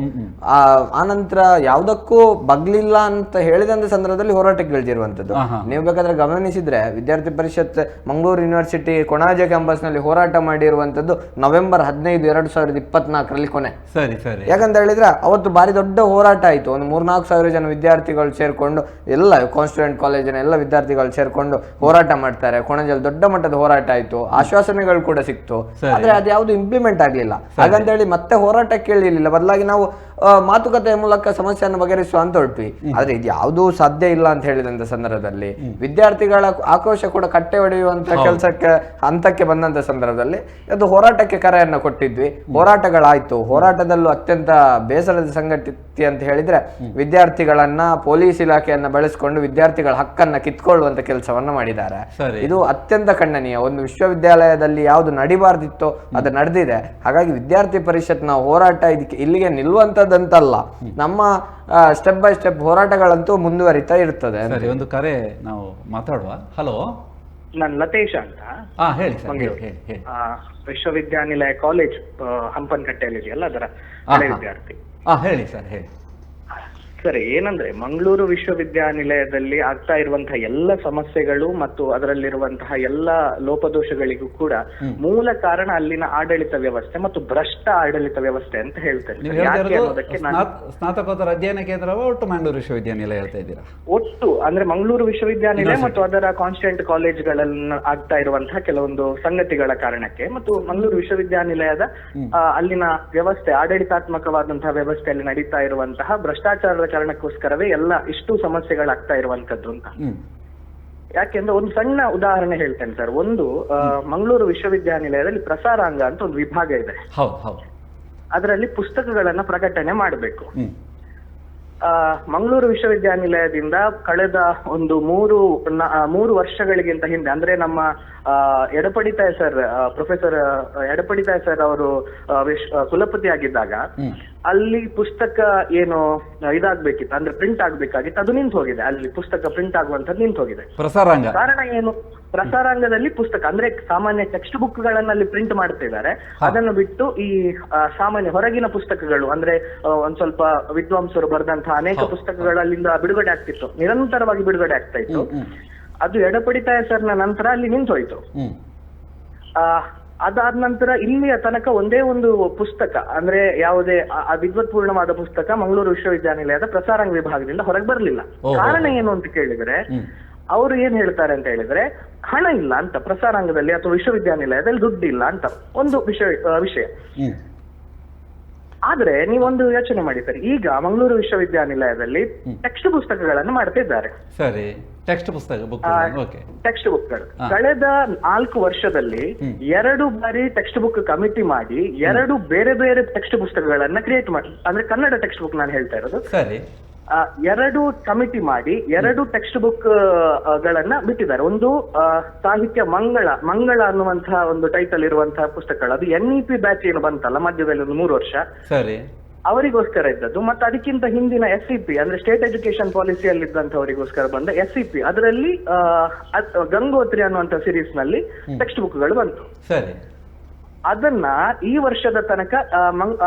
ಆನಂತರ ಯಾವುದಕ್ಕೂ ಬಗ್ಲಿಲ್ಲ ಅಂತ ಹೇಳಿದಂತ ಸಂದರ್ಭದಲ್ಲಿ ಹೋರಾಟಕ್ಕೆ ಇಳಿದಿರುವಂಥದ್ದು. ನೀವು ಬೇಕಾದ್ರೆ ಗಮನಿಸಿದ್ರೆ ವಿದ್ಯಾರ್ಥಿ ಪರಿಷತ್ ಮಂಗಳೂರು ಯೂನಿವರ್ಸಿಟಿ ಕೊಣಾಜೆ ಕ್ಯಾಂಪಸ್ ನಲ್ಲಿ ಹೋರಾಟ ಮಾಡಿರುವಂತದ್ದು ನವೆಂಬರ್ 15, 2024 ಕೊನೆ. ಸರಿ ಸರಿ. ಯಾಕಂತ ಹೇಳಿದ್ರೆ ಅವತ್ತು ಬಾರಿ ದೊಡ್ಡ ಹೋರಾಟ ಆಯ್ತು. ಒಂದು 3-4 ಸಾವಿರ ಜನ ವಿದ್ಯಾರ್ಥಿಗಳು ಸೇರ್ಕೊಂಡು, ಎಲ್ಲ ಕಾನ್ಸ್ಟಿಟ್ಯೂಯೆಂಟ್ ಕಾಲೇಜಿನ ಎಲ್ಲ ವಿದ್ಯಾರ್ಥಿಗಳು ಸೇರ್ಕೊಂಡು ಹೋರಾಟ ಮಾಡ್ತಾರೆ. ಕೊಣಾಜೆಯಲ್ಲಿ ದೊಡ್ಡ ಮಟ್ಟದ ಹೋರಾಟ ಆಯ್ತು, ಆಶ್ವಾಸನೆಗಳು ಕೂಡ ಸಿಕ್ತು. ಆದ್ರೆ ಅದು ಯಾವುದು ಇಂಪ್ಲಿಮೆಂಟ್ ಆಗ್ಲಿಲ್ಲ. ಹಾಗಂತ ಹೇಳಿ ಮತ್ತೆ ಹೋರಾಟಕ್ಕೆ ಕೇಳಲಿಲ್ಲ, ಬದಲಾಗಿ ನಾವು ಮಾತುಕತೆಯ ಮೂಲಕ ಸಮಸ್ಯೆಯನ್ನು ಬಗೆಹರಿಸುವ ಅಂತ ಹೊರಟ್ವಿ. ಆದ್ರೆ ಇದು ಯಾವುದೂ ಸಾಧ್ಯ ಇಲ್ಲ ಅಂತ ಹೇಳಿದಂತ ಸಂದರ್ಭದಲ್ಲಿ ವಿದ್ಯಾರ್ಥಿಗಳ ಆಕ್ರೋಶ ಕೂಡ ಕಟ್ಟೆ ಹೊಡೆಯುವಂತ ಕೆಲಸಕ್ಕೆ ಹಂತಕ್ಕೆ ಬಂದಂತ ಸಂದರ್ಭದಲ್ಲಿ ಅದು ಹೋರಾಟಕ್ಕೆ ಕರೆಯನ್ನ ಕೊಟ್ಟಿದ್ವಿ. ಹೋರಾಟಗಳಾಯ್ತು. ಹೋರಾಟದಲ್ಲೂ ಅತ್ಯಂತ ಬೇಸರದ ಸಂಗತಿ ಅಂತ ಹೇಳಿದ್ರೆ ವಿದ್ಯಾರ್ಥಿಗಳನ್ನ ಪೊಲೀಸ್ ಇಲಾಖೆಯನ್ನ ಬಳಸಿಕೊಂಡು ವಿದ್ಯಾರ್ಥಿಗಳ ಹಕ್ಕನ್ನ ಕಿತ್ಕೊಳ್ಳುವಂತ ಕೆಲಸವನ್ನ ಮಾಡಿದ್ದಾರೆ. ಇದು ಅತ್ಯಂತ ಖಂಡನೀಯ. ಒಂದು ವಿಶ್ವವಿದ್ಯಾಲಯದಲ್ಲಿ ಯಾವುದು ನಡಿಬಾರ್ದಿತ್ತೋ ಅದು ನಡೆದಿದೆ. ಹಾಗಾಗಿ ವಿದ್ಯಾರ್ಥಿ ಪರಿಷತ್ ನಾವು ಹೋರಾಟ ಇದಕ್ಕೆ ಇಲ್ಲಿಗೆ ನಿಲ್ಲುವಂತದ್ದಂತಲ್ಲ, ನಮ್ಮ ಸ್ಟೆಪ್ ಬೈ ಸ್ಟೆಪ್ ಹೋರಾಟಗಳಂತೂ ಮುಂದುವರಿತಾ ಇರ್ತದೆ. ಸರಿ, ಒಂದು ಕರೆ ನಾವು ಮಾತಾಡುವ. ಹಲೋ, ನಾನು ಲತೇಶ್ ಅಂತ. ಹೇಳಿ ಸರ್. ಹೇಳಿ. ವಿಶ್ವವಿದ್ಯಾನಿಲಯ ಕಾಲೇಜ್ ಹಂಪನಕಟ್ಟೆಯಲ್ಲಿ ಇದೆಯಲ್ಲ, ಅದರ ವಿದ್ಯಾರ್ಥಿ. ಹೇಳಿ ಸರ್, ಹೇಳಿ. ಸರಿ, ಏನಂದ್ರೆ ಮಂಗಳೂರು ವಿಶ್ವವಿದ್ಯಾನಿಲಯದಲ್ಲಿ ಆಗ್ತಾ ಇರುವಂತಹ ಎಲ್ಲ ಸಮಸ್ಯೆಗಳು ಮತ್ತು ಅದರಲ್ಲಿರುವಂತಹ ಎಲ್ಲ ಲೋಪದೋಷಗಳಿಗೂ ಕೂಡ ಮೂಲ ಕಾರಣ ಅಲ್ಲಿನ ಆಡಳಿತ ವ್ಯವಸ್ಥೆ ಮತ್ತು ಭ್ರಷ್ಟ ಆಡಳಿತ ವ್ಯವಸ್ಥೆ ಅಂತ ಹೇಳ್ತೇನೆ. ಸ್ನಾತಕೋತ್ತರ ಅಧ್ಯಯನ ಕೇಂದ್ರ ಒಟ್ಟು ಮಂಗಳೂರು ವಿಶ್ವವಿದ್ಯಾನಿಲಯ ಹೇಳ್ತಾ ಇದ್ದೀರಾ? ಒಟ್ಟು ಅಂದ್ರೆ ಮಂಗಳೂರು ವಿಶ್ವವಿದ್ಯಾನಿಲಯ ಮತ್ತು ಅದರ ಕಾನ್ಸ್ಟಿಟ್ಯೂಯೆಂಟ್ ಕಾಲೇಜ್ಗಳಲ್ಲಿ ಆಗ್ತಾ ಇರುವಂತಹ ಕೆಲವೊಂದು ಸಂಗತಿಗಳ ಕಾರಣಕ್ಕೆ ಮತ್ತು ಮಂಗಳೂರು ವಿಶ್ವವಿದ್ಯಾನಿಲಯದ ಅಲ್ಲಿನ ವ್ಯವಸ್ಥೆ, ಆಡಳಿತಾತ್ಮಕವಾದಂತಹ ವ್ಯವಸ್ಥೆಯಲ್ಲಿ ನಡೀತಾ ಇರುವಂತಹ ಭ್ರಷ್ಟಾಚಾರದ ಕಾರಣಕ್ಕೋಸ್ಕರವೇ ಎಲ್ಲ ಇಷ್ಟು ಸಮಸ್ಯೆಗಳಾಗ್ತಾ ಇರುವಂತದ್ದು ಅಂತ. ಯಾಕೆಂದ್ರೆ ಒಂದು ಸಣ್ಣ ಉದಾಹರಣೆ ಹೇಳ್ತೇನೆ ಸರ್. ಒಂದು ಮಂಗಳೂರು ವಿಶ್ವವಿದ್ಯಾನಿಲಯದಲ್ಲಿ ಪ್ರಸಾರಾಂಗ ಅಂತ ಒಂದು ವಿಭಾಗ ಇದೆ. ಅದರಲ್ಲಿ ಪುಸ್ತಕಗಳನ್ನ ಪ್ರಕಟಣೆ ಮಾಡಬೇಕು. ಮಂಗಳೂರು ವಿಶ್ವವಿದ್ಯಾನಿಲಯದಿಂದ ಕಳೆದ ಒಂದು 3 ವರ್ಷಗಳಿಗಿಂತ ಹಿಂದೆ, ಅಂದ್ರೆ ನಮ್ಮ Edapadithaya sir, professor Edapadithaya sir ಅವರು ಕುಲಪತಿ ಆಗಿದ್ದಾಗ ಅಲ್ಲಿ ಪುಸ್ತಕ ಏನು ಇದಾಗ್ಬೇಕಿತ್ತು, ಅಂದ್ರೆ ಪ್ರಿಂಟ್ ಆಗ್ಬೇಕಾಗಿತ್ತು, ಅದು ನಿಂತು ಹೋಗಿದೆ. ಅಲ್ಲಿ ಪುಸ್ತಕ ಪ್ರಿಂಟ್ ಆಗುವಂತದ್ದು ನಿಂತು ಹೋಗಿದೆ. ಕಾರಣ ಏನು? ಪ್ರಸಾರಾಂಗದಲ್ಲಿ ಪುಸ್ತಕ ಅಂದ್ರೆ ಸಾಮಾನ್ಯ ಟೆಕ್ಸ್ಟ್ ಬುಕ್ ಗಳನ್ನ ಅಲ್ಲಿ ಪ್ರಿಂಟ್ ಮಾಡ್ತಾ ಇದ್ದಾರೆ. ಅದನ್ನು ಬಿಟ್ಟು ಈ ಸಾಮಾನ್ಯ ಹೊರಗಿನ ಪುಸ್ತಕಗಳು, ಅಂದ್ರೆ ಒಂದ್ ಸ್ವಲ್ಪ ವಿದ್ವಾಂಸರು ಬರೆದಂತಹ ಅನೇಕ ಪುಸ್ತಕಗಳು ಅಲ್ಲಿಂದ ಬಿಡುಗಡೆ ಆಗ್ತಿತ್ತು, ನಿರಂತರವಾಗಿ ಬಿಡುಗಡೆ ಆಗ್ತಾ ಇತ್ತು. ಅದು ಎಡಪಡಿತಾಯ ಸರ್ನ ನಂತರ ಅಲ್ಲಿ ನಿಂತೋಯ್ತು. ಅದಾದ ನಂತರ ಇಲ್ಲಿಯ ತನಕ ಒಂದೇ ಒಂದು ಪುಸ್ತಕ, ಅಂದ್ರೆ ಯಾವುದೇ ವಿದ್ವತ್ಪೂರ್ಣವಾದ ಪುಸ್ತಕ ಮಂಗಳೂರು ವಿಶ್ವವಿದ್ಯಾನಿಲಯದ ಪ್ರಸಾರಾಂಗ ವಿಭಾಗದಿಂದ ಹೊರಗೆ ಬರಲಿಲ್ಲ. ಕಾರಣ ಏನು ಅಂತ ಕೇಳಿದ್ರೆ, ಅವರು ಏನ್ ಹೇಳ್ತಾರೆ ಅಂತ ಹೇಳಿದ್ರೆ, ಹಣ ಇಲ್ಲ ಅಂತ ಪ್ರಸಾರಾಂಗದಲ್ಲಿ ಅಥವಾ ವಿಶ್ವವಿದ್ಯಾನಿಲಯದಲ್ಲಿ ದುಡ್ಡು ಇಲ್ಲ ಅಂತ ಒಂದು ವಿಷಯ. ಆದ್ರೆ ನೀವೊಂದು ಯೋಚನೆ ಮಾಡಿ ಸರ್, ಈಗ ಮಂಗಳೂರು ವಿಶ್ವವಿದ್ಯಾನಿಲಯದಲ್ಲಿ ಟೆಕ್ಸ್ಟ್ ಪುಸ್ತಕಗಳನ್ನು ಮಾಡ್ತಿದ್ದಾರೆ. ಸರಿ, ಟೆಕ್ಸ್ಟ್ ಬುಕ್ಗಳು ಕಳೆದ 4 ವರ್ಷದಲ್ಲಿ 2 ಬಾರಿ ಟೆಕ್ಸ್ಟ್ ಬುಕ್ ಕಮಿಟಿ ಮಾಡಿ 2 ಬೇರೆ ಬೇರೆ ಟೆಕ್ಸ್ಟ್ ಪುಸ್ತಕಗಳನ್ನ ಕ್ರಿಯೇಟ್ ಮಾಡಿ, ಅಂದ್ರೆ ಕನ್ನಡ ಟೆಕ್ಸ್ಟ್ ಬುಕ್ ನಾನು ಹೇಳ್ತಾ ಇರೋದು. ಸರಿ, 2 ಕಮಿಟಿ ಮಾಡಿ 2 ಟೆಕ್ಸ್ಟ್ ಬುಕ್ ಗಳನ್ನ ಬಿಟ್ಟಿದ್ದಾರೆ. ಒಂದು ಸಾಹಿತ್ಯ ಮಂಗಳ ಅನ್ನುವಂತಹ ಒಂದು ಟೈಟಲ್ ಇರುವಂತಹ ಪುಸ್ತಕಗಳು, ಅದು NEP ಬ್ಯಾಚ್ ಏನು ಬಂತಲ್ಲ ಮಧ್ಯದಲ್ಲಿ ಒಂದು 3 ವರ್ಷ, ಸರಿ, ಅವರಿಗೋಸ್ಕರ ಇದ್ದದ್ದು. ಮತ್ತೆ ಅದಕ್ಕಿಂತ ಹಿಂದಿನ SEP ಅಂದ್ರೆ ಸ್ಟೇಟ್ ಎಜುಕೇಶನ್ ಪಾಲಿಸಿಯಲ್ಲಿ ಇದ್ದಂತವರಿಗೋಸ್ಕರ ಬಂದ SEP, ಅದರಲ್ಲಿ ಗಂಗೋತ್ರಿ ಅನ್ನುವಂತ ಸೀರೀಸ್ ನಲ್ಲಿ ಟೆಕ್ಸ್ಟ್ ಬುಕ್ ಗಳು ಬಂತು. ಸರಿ, ಅದನ್ನ ಈ ವರ್ಷದ ತನಕ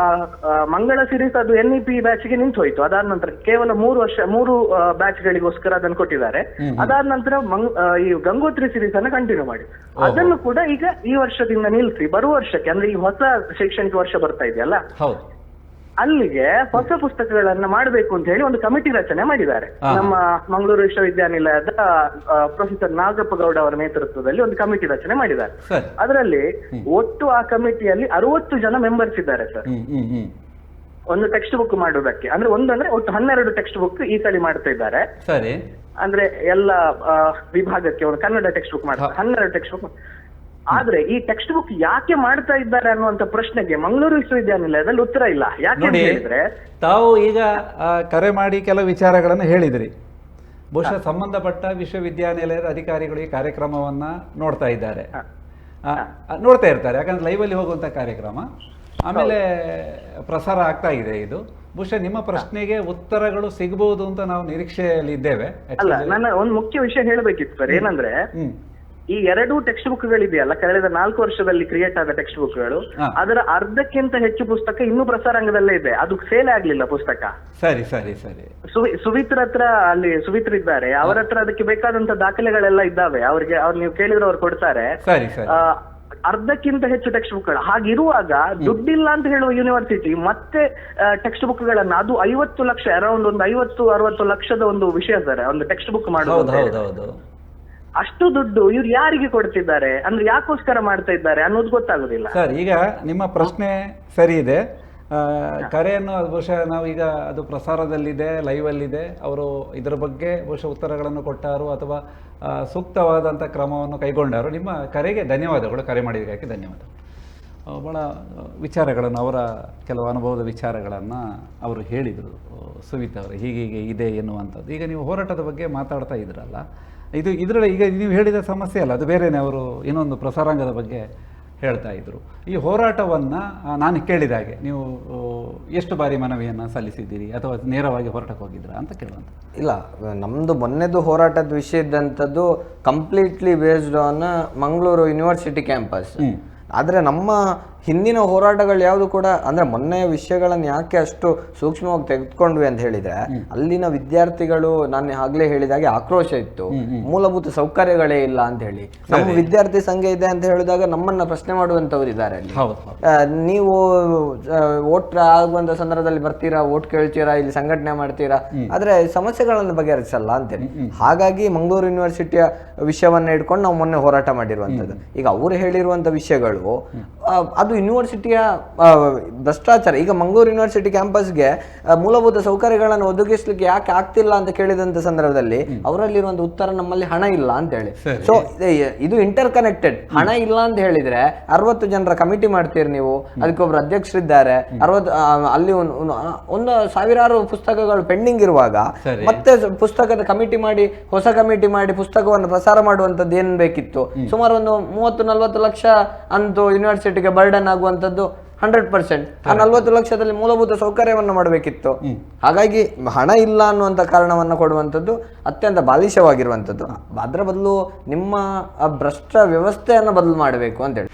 ಮಂಗಳ ಸಿರೀಸ್ ಅದು NEP ಬ್ಯಾಚ್ ಗೆ ನಿಂತು ಹೋಯ್ತು. ಅದಾದ ನಂತರ ಕೇವಲ 3 ಬ್ಯಾಚ್ ಗಳಿಗೋಸ್ಕರ ಅದನ್ನು ಕೊಟ್ಟಿದ್ದಾರೆ. ಅದಾದ ನಂತರ ಈ ಗಂಗೋತ್ರಿ ಸಿರೀಸ್ ಅನ್ನ ಕಂಟಿನ್ಯೂ ಮಾಡಿ, ಅದನ್ನು ಕೂಡ ಈಗ ಈ ವರ್ಷದಿಂದ ನಿಲ್ಲಿಸಿ ಬರುವ ವರ್ಷಕ್ಕೆ, ಅಂದ್ರೆ ಈ ಹೊಸ ಶೈಕ್ಷಣಿಕ ವರ್ಷ ಬರ್ತಾ ಇದೆಯಲ್ಲ, ಅಲ್ಲಿಗೆ ಹೊಸ ಪುಸ್ತಕಗಳನ್ನ ಮಾಡಬೇಕು ಅಂತ ಹೇಳಿ ಒಂದು ಕಮಿಟಿ ರಚನೆ ಮಾಡಿದ್ದಾರೆ. ನಮ್ಮ ಮಂಗಳೂರು ವಿಶ್ವವಿದ್ಯಾನಿಲಯದ ಪ್ರೊಫೆಸರ್ ನಾಗಪ್ಪ ಗೌಡ ಅವರ ನೇತೃತ್ವದಲ್ಲಿ ಒಂದು ಕಮಿಟಿ ರಚನೆ ಮಾಡಿದ್ದಾರೆ. ಅದರಲ್ಲಿ ಒಟ್ಟು ಆ ಕಮಿಟಿಯಲ್ಲಿ 60 ಜನ ಮೆಂಬರ್ಸ್ ಇದ್ದಾರೆ ಸರ್. ಒಂದು ಟೆಕ್ಸ್ಟ್ ಬುಕ್ ಮಾಡುವುದಕ್ಕೆ ಅಂದ್ರೆ ಒಟ್ಟು 12 ಟೆಕ್ಸ್ಟ್ ಬುಕ್ ಈ ಸಲ ಮಾಡ್ತಾ ಇದ್ದಾರೆ. ಸರಿ, ಅಂದ್ರೆ ಎಲ್ಲ ವಿಭಾಗಕ್ಕೆ ಒಂದು ಕನ್ನಡ ಟೆಕ್ಸ್ಟ್ ಬುಕ್ ಮಾಡ್ತಾರೆ, 12 ಟೆಕ್ಸ್ಟ್ ಬುಕ್. ಆದ್ರೆ ಈ ಟೆಕ್ಸ್ಟ್ ಬುಕ್ ಯಾಕೆ ಮಾಡ್ತಾ ಇದ್ದಾರೆ ಅನ್ನುವಂತ ಪ್ರಶ್ನೆಗೆ ಮಂಗಳೂರು ವಿಶ್ವವಿದ್ಯಾನಿಲಯದಲ್ಲಿ ಉತ್ತರ ಇಲ್ಲ. ಯಾಕೆ ಅಂತ ಹೇಳಿದ್ರೆ, ತಾವು ಈಗ ಕರೆ ಮಾಡಿ ಕೆಲವು ವಿಚಾರಗಳನ್ನು ಹೇಳಿದ್ರಿ. ಬಹುಶಃ ಸಂಬಂಧಪಟ್ಟ ವಿಶ್ವವಿದ್ಯಾನಿಲಯದ ಅಧಿಕಾರಿಗಳು ಈ ಕಾರ್ಯಕ್ರಮವನ್ನ ನೋಡ್ತಾ ಇದ್ದಾರೆ, ನೋಡ್ತಾ ಇರ್ತಾರೆ. ಯಾಕಂದ್ರೆ ಲೈವಲ್ಲಿ ಹೋಗುವಂತ ಕಾರ್ಯಕ್ರಮ ಆಮೇಲೆ ಪ್ರಸಾರ ಆಗ್ತಾ ಇದೆ. ಇದು ಬಹುಶಃ ನಿಮ್ಮ ಪ್ರಶ್ನೆಗೆ ಉತ್ತರಗಳು ಸಿಗಬಹುದು ಅಂತ ನಾವು ನಿರೀಕ್ಷೆಯಲ್ಲಿ ಇದ್ದೇವೆ. ಅಲ್ಲ, ನನ್ನ ಒಂದು ಮುಖ್ಯ ವಿಷಯ ಹೇಳಬೇಕಿತ್ತು ಸರ್. ಏನಂದ್ರೆ ಈ 2 ಟೆಕ್ಸ್ಟ್ ಬುಕ್ಗಳಿದೆಯಲ್ಲ, ಕಳೆದ 4 ವರ್ಷದಲ್ಲಿ ಕ್ರಿಯೇಟ್ ಆದ ಟೆಕ್ಸ್ಟ್ ಬುಕ್ಗಳು, ಅದರ ಅರ್ಧಕ್ಕಿಂತ ಹೆಚ್ಚು ಪುಸ್ತಕ ಇನ್ನೂ ಪ್ರಸಾರಾಂಗದಲ್ಲೇ ಇದೆ. ಅದು ಸೇಲ್ ಆಗ್ಲಿಲ್ಲ ಪುಸ್ತಕ. ಸರಿ ಸರಿ ಸರಿ. ಸುವಿತ್ರ ಹತ್ರ, ಅಲ್ಲಿ ಸುವಿತ್ರ ಇದ್ದಾರೆ, ಅವರ ಹತ್ರ ಅದಕ್ಕೆ ಬೇಕಾದಂತ ದಾಖಲೆಗಳೆಲ್ಲ ಇದ್ದಾವೆ. ಅವ್ರಿಗೆ ನೀವು ಕೇಳಿದ್ರೆ ಅವ್ರು ಕೊಡ್ತಾರೆ. ಸರಿ ಸರಿ. ಅರ್ಧಕ್ಕಿಂತ ಹೆಚ್ಚು ಟೆಕ್ಸ್ಟ್ ಬುಕ್ಗಳು. ಹಾಗಿರುವಾಗ ದುಡ್ಡಿಲ್ಲ ಅಂತ ಹೇಳುವ ಯೂನಿವರ್ಸಿಟಿ ಮತ್ತೆ ಟೆಕ್ಸ್ಟ್ ಬುಕ್ಗಳನ್ನ, ಅದು 50 ಲಕ್ಷ, ಅರೌಂಡ್ ಒಂದು 50-60 ಲಕ್ಷದ ಒಂದು ವಿಷಯ ಸರ್, ಒಂದು ಟೆಕ್ಸ್ಟ್ ಬುಕ್ ಮಾಡೋದು. ಅಷ್ಟು ದುಡ್ಡು ಇವ್ರು ಯಾರಿಗೆ ಕೊಡ್ತಿದ್ದಾರೆ ಅಂದ್ರೆ ಯಾಕೋಸ್ಕರ ಮಾಡ್ತಾ ಇದ್ದಾರೆ ಅನ್ನೋದು ಗೊತ್ತಾಗುದಿಲ್ಲ ಸರ್. ಈಗ ನಿಮ್ಮ ಪ್ರಶ್ನೆ ಸರಿ ಇದೆ. ಕರೆಯನ್ನು ಬಹುಶಃ ನಾವೀಗ ಅದು ಪ್ರಸಾರದಲ್ಲಿದೆ, ಲೈವಲ್ಲಿದೆ. ಅವರು ಇದರ ಬಗ್ಗೆ ಬಹುಶಃ ಉತ್ತರಗಳನ್ನು ಕೊಟ್ಟಾರು ಅಥವಾ ಸೂಕ್ತವಾದಂಥ ಕ್ರಮವನ್ನು ಕೈಗೊಂಡಾರು. ನಿಮ್ಮ ಕರೆಗೆ ಧನ್ಯವಾದಗಳು. ಕರೆ ಮಾಡಿದ್ದಕ್ಕೆ ಧನ್ಯವಾದಗಳು. ಭಾಳ ವಿಚಾರಗಳನ್ನು, ಅವರ ಕೆಲವು ಅನುಭವದ ವಿಚಾರಗಳನ್ನು ಅವರು ಹೇಳಿದರು. ಸುವಿತಾ ಅವರು ಹೀಗೆ ಇದೆ ಎನ್ನುವಂಥದ್ದು. ಈಗ ನೀವು ಹೋರಾಟದ ಬಗ್ಗೆ ಮಾತಾಡ್ತಾ ಇದ್ರಲ್ಲ, ಇದರಲ್ಲಿ ಈಗ ನೀವು ಹೇಳಿದ ಸಮಸ್ಯೆ ಅಲ್ಲ, ಅದು ಬೇರೆಯೇ. ಅವರು ಇನ್ನೊಂದು ಪ್ರಸಾರಾಂಗದ ಬಗ್ಗೆ ಹೇಳ್ತಾ ಇದ್ರು. ಈ ಹೋರಾಟವನ್ನು ನಾನು ಕೇಳಿದ ಹಾಗೆ ನೀವು ಎಷ್ಟು ಬಾರಿ ಮನವಿಯನ್ನು ಸಲ್ಲಿಸಿದ್ದೀರಿ ಅಥವಾ ನೇರವಾಗಿ ಹೋರಾಟಕ್ಕೆ ಹೋಗಿದ್ರಾ ಅಂತ ಕೇಳುವಂಥ? ಇಲ್ಲ, ನಮ್ಮದು ಮೊನ್ನೆದು ಹೋರಾಟದ ವಿಷಯ ಇದ್ದಂಥದ್ದು completely based on Mangaluru university campus. ಆದರೆ ನಮ್ಮ ಹಿಂದಿನ ಹೋರಾಟಗಳು ಯಾವುದು ಕೂಡ ಅಂದರೆ ಮೊನ್ನೆಯ ವಿಷಯಗಳನ್ನು ಯಾಕೆ ಅಷ್ಟು ಸೂಕ್ಷ್ಮವಾಗಿ ತೆಗೆದುಕೊಂಡ್ವಿ ಅಂತ ಹೇಳಿದ್ರೆ, ಅಲ್ಲಿನ ವಿದ್ಯಾರ್ಥಿಗಳು ನಾನು ಆಗಲೇ ಹೇಳಿದಾಗೆ ಆಕ್ರೋಶ ಇತ್ತು. ಮೂಲಭೂತ ಸೌಕರ್ಯಗಳೇ ಇಲ್ಲ ಅಂತ ಹೇಳಿ ನಮ್ಮ ವಿದ್ಯಾರ್ಥಿ ಸಂಘ ಇದೆ ಅಂತ ಹೇಳಿದಾಗ ನಮ್ಮನ್ನ ಪ್ರಶ್ನೆ ಮಾಡುವಂತವ್ರು ಇದ್ದಾರೆ ಅಲ್ಲಿ. ನೀವು ವೋಟ್ ಆಗುವಂತ ಸಂದರ್ಭದಲ್ಲಿ ಬರ್ತೀರಾ, ವೋಟ್ ಕೇಳ್ತೀರಾ, ಇಲ್ಲಿ ಸಂಘಟನೆ ಮಾಡ್ತೀರಾ, ಆದ್ರೆ ಸಮಸ್ಯೆಗಳನ್ನು ಬಗೆಹರಿಸಲ್ಲ ಅಂತೇಳಿ. ಹಾಗಾಗಿ ಮಂಗಳೂರು ಯೂನಿವರ್ಸಿಟಿಯ ವಿಷಯವನ್ನ ಇಟ್ಕೊಂಡು ನಾವು ಮೊನ್ನೆ ಹೋರಾಟ ಮಾಡಿರುವಂತದ್ದು. ಈಗ ಅವರು ಹೇಳಿರುವಂತ ವಿಷಯಗಳು ಅದು ಯೂನಿವರ್ಸಿಟಿಯ ಭ್ರಷ್ಟಾಚಾರ. ಈಗ ಮಂಗಳೂರು ಯೂನಿವರ್ಸಿಟಿ ಕ್ಯಾಂಪಸ್ಗೆ ಮೂಲಭೂತ ಸೌಕರ್ಯಗಳನ್ನು ಒದಗಿಸ್ಲಿಕ್ಕೆ ಯಾಕೆ ಆಗ್ತಿಲ್ಲ ಅಂತ ಕೇಳಿದಂತ ಸಂದರ್ಭದಲ್ಲಿ ಅವರಲ್ಲಿರುವಂತ ಉತ್ತರ ನಮ್ಮಲ್ಲಿ ಹಣ ಇಲ್ಲ ಅಂತ ಹೇಳಿ. ಸೊ ಇದು ಇಂಟರ್ ಕನೆಕ್ಟೆಡ್. ಹಣ ಇಲ್ಲ ಅಂತ ಹೇಳಿದ್ರೆ 60 ಜನರ ಕಮಿಟಿ ಮಾಡ್ತೀರಿ ನೀವು, ಅದಕ್ಕೆ ಒಬ್ರು ಅಧ್ಯಕ್ಷರಿದ್ದಾರೆ, 60 ಅಲ್ಲಿ ಒಂದು ಸಾವಿರಾರು ಪುಸ್ತಕಗಳು ಪೆಂಡಿಂಗ್ ಇರುವಾಗ ಮತ್ತೆ ಪುಸ್ತಕದ ಕಮಿಟಿ ಮಾಡಿ, ಹೊಸ ಕಮಿಟಿ ಮಾಡಿ ಪುಸ್ತಕವನ್ನು ಪ್ರಸಾರ ಮಾಡುವಂತದ್ದು ಏನ್ ಬೇಕಿತ್ತು? ಸುಮಾರು ಒಂದು 30-40 ಲಕ್ಷ ಅಂತೂ ಯೂನಿವರ್ಸಿಟಿಗೆ ಬರ್ಡನ್ ಆಗುವಂತದ್ದು 100%. ಆ 40 ಲಕ್ಷದಲ್ಲಿ ಮೂಲಭೂತ ಸೌಕರ್ಯವನ್ನು ಮಾಡಬೇಕಿತ್ತು. ಹಾಗಾಗಿ ಹಣ ಇಲ್ಲ ಅನ್ನುವಂಥ ಕಾರಣವನ್ನು ಕೊಡುವಂಥದ್ದು ಅತ್ಯಂತ ಬಾಲಿಶವಾಗಿರುವಂಥದ್ದು. ಅದರ ಬದಲು ನಿಮ್ಮ ಭ್ರಷ್ಟ ವ್ಯವಸ್ಥೆಯನ್ನು ಬದಲು ಮಾಡಬೇಕು ಅಂತೇಳಿ.